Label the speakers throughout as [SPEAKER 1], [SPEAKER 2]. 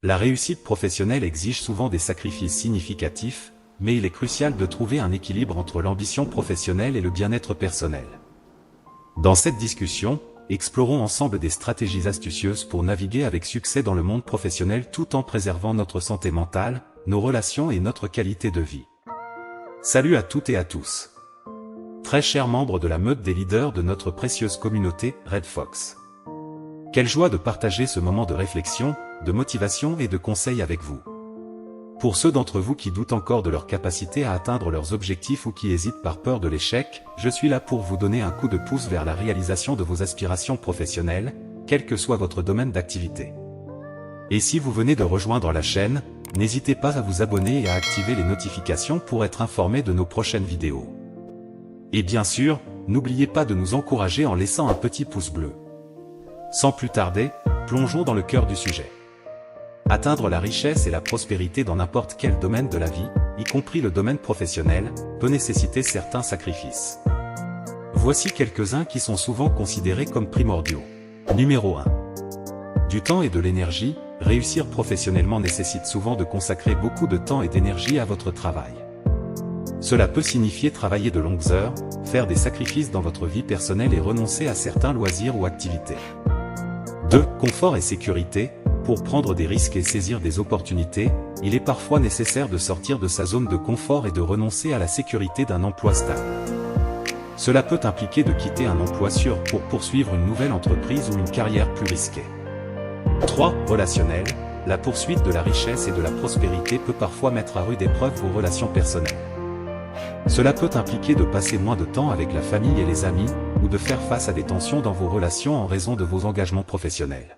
[SPEAKER 1] La réussite professionnelle exige souvent des sacrifices significatifs, mais il est crucial de trouver un équilibre entre l'ambition professionnelle et le bien-être personnel. Dans cette discussion, explorons ensemble des stratégies astucieuses pour naviguer avec succès dans le monde professionnel tout en préservant notre santé mentale, nos relations et notre qualité de vie. Salut à toutes et à tous. Très chers membres de la meute des leaders de notre précieuse communauté, Red Fox. Quelle joie de partager ce moment de réflexion, de motivation et de conseils avec vous. Pour ceux d'entre vous qui doutent encore de leur capacité à atteindre leurs objectifs ou qui hésitent par peur de l'échec, je suis là pour vous donner un coup de pouce vers la réalisation de vos aspirations professionnelles, quel que soit votre domaine d'activité. Et si vous venez de rejoindre la chaîne, n'hésitez pas à vous abonner et à activer les notifications pour être informé de nos prochaines vidéos. Et bien sûr, n'oubliez pas de nous encourager en laissant un petit pouce bleu. Sans plus tarder, plongeons dans le cœur du sujet. Atteindre la richesse et la prospérité dans n'importe quel domaine de la vie, y compris le domaine professionnel, peut nécessiter certains sacrifices. Voici quelques-uns qui sont souvent considérés comme primordiaux. Numéro 1. Du temps et de l'énergie. Réussir professionnellement nécessite souvent de consacrer beaucoup de temps et d'énergie à votre travail. Cela peut signifier travailler de longues heures, faire des sacrifices dans votre vie personnelle et renoncer à certains loisirs ou activités. 2. Confort et sécurité. Pour prendre des risques et saisir des opportunités, il est parfois nécessaire de sortir de sa zone de confort et de renoncer à la sécurité d'un emploi stable. Cela peut impliquer de quitter un emploi sûr pour poursuivre une nouvelle entreprise ou une carrière plus risquée. 3. Relationnel. La poursuite de la richesse et de la prospérité peut parfois mettre à rude épreuve vos relations personnelles. Cela peut impliquer de passer moins de temps avec la famille et les amis, ou de faire face à des tensions dans vos relations en raison de vos engagements professionnels.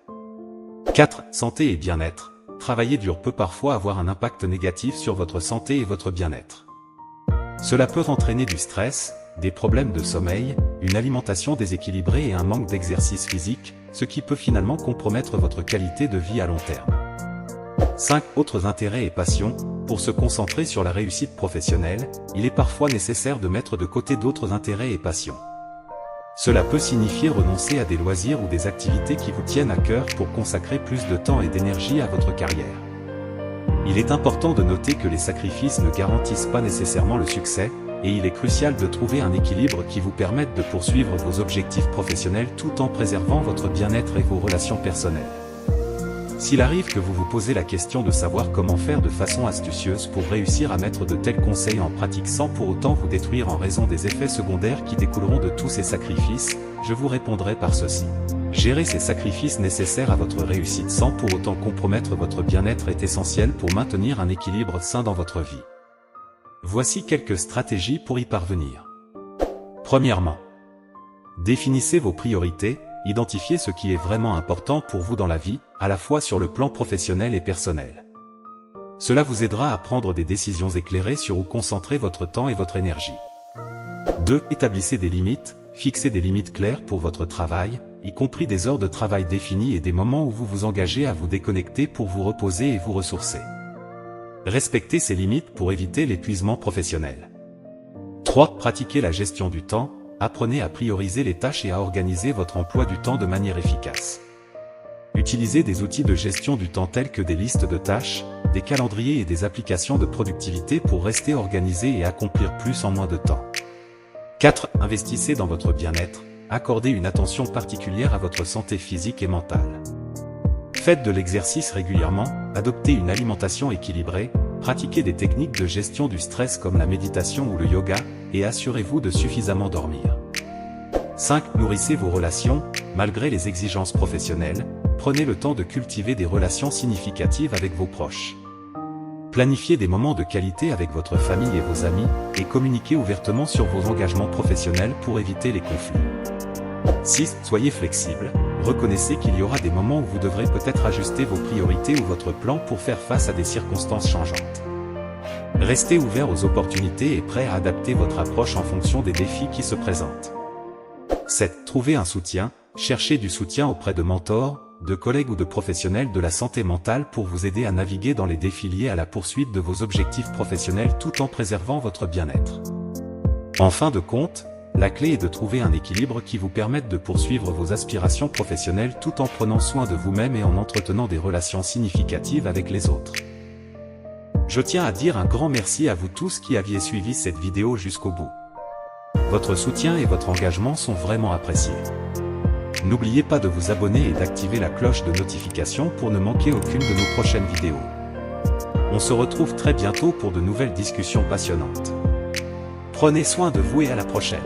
[SPEAKER 1] 4. Santé et bien-être. Travailler dur peut parfois avoir un impact négatif sur votre santé et votre bien-être. Cela peut entraîner du stress, des problèmes de sommeil, une alimentation déséquilibrée et un manque d'exercice physique, ce qui peut finalement compromettre votre qualité de vie à long terme. 5. Autres intérêts et passions. Pour se concentrer sur la réussite professionnelle, il est parfois nécessaire de mettre de côté d'autres intérêts et passions. Cela peut signifier renoncer à des loisirs ou des activités qui vous tiennent à cœur pour consacrer plus de temps et d'énergie à votre carrière. Il est important de noter que les sacrifices ne garantissent pas nécessairement le succès, et il est crucial de trouver un équilibre qui vous permette de poursuivre vos objectifs professionnels tout en préservant votre bien-être et vos relations personnelles. S'il arrive que vous vous posez la question de savoir comment faire de façon astucieuse pour réussir à mettre de tels conseils en pratique sans pour autant vous détruire en raison des effets secondaires qui découleront de tous ces sacrifices, je vous répondrai par ceci. Gérer ces sacrifices nécessaires à votre réussite sans pour autant compromettre votre bien-être est essentiel pour maintenir un équilibre sain dans votre vie. Voici quelques stratégies pour y parvenir. Premièrement, définissez vos priorités. Identifiez ce qui est vraiment important pour vous dans la vie, à la fois sur le plan professionnel et personnel. Cela vous aidera à prendre des décisions éclairées sur où concentrer votre temps et votre énergie. 2. Établissez des limites. Fixez des limites claires pour votre travail, y compris des heures de travail définies et des moments où vous vous engagez à vous déconnecter pour vous reposer et vous ressourcer. Respectez ces limites pour éviter l'épuisement professionnel. 3. Pratiquez la gestion du temps. Apprenez à prioriser les tâches et à organiser votre emploi du temps de manière efficace. Utilisez des outils de gestion du temps tels que des listes de tâches, des calendriers et des applications de productivité pour rester organisé et accomplir plus en moins de temps. 4. Investissez dans votre bien-être. Accordez une attention particulière à votre santé physique et mentale. Faites de l'exercice régulièrement, adoptez une alimentation équilibrée, pratiquez des techniques de gestion du stress comme la méditation ou le yoga, et assurez-vous de suffisamment dormir. 5. Nourrissez vos relations. Malgré les exigences professionnelles, prenez le temps de cultiver des relations significatives avec vos proches. Planifiez des moments de qualité avec votre famille et vos amis, et communiquez ouvertement sur vos engagements professionnels pour éviter les conflits. 6. Soyez flexible. Reconnaissez qu'il y aura des moments où vous devrez peut-être ajuster vos priorités ou votre plan pour faire face à des circonstances changeantes. Restez ouvert aux opportunités et prêt à adapter votre approche en fonction des défis qui se présentent. 7. Trouvez un soutien. Cherchez du soutien auprès de mentors, de collègues ou de professionnels de la santé mentale pour vous aider à naviguer dans les défis liés à la poursuite de vos objectifs professionnels tout en préservant votre bien-être. En fin de compte, La clé est de trouver un équilibre qui vous permette de poursuivre vos aspirations professionnelles tout en prenant soin de vous-même et en entretenant des relations significatives avec les autres. Je tiens à dire un grand merci à vous tous qui aviez suivi cette vidéo jusqu'au bout. Votre soutien et votre engagement sont vraiment appréciés. N'oubliez pas de vous abonner et d'activer la cloche de notification pour ne manquer aucune de nos prochaines vidéos. On se retrouve très bientôt pour de nouvelles discussions passionnantes. Prenez soin de vous et à la prochaine.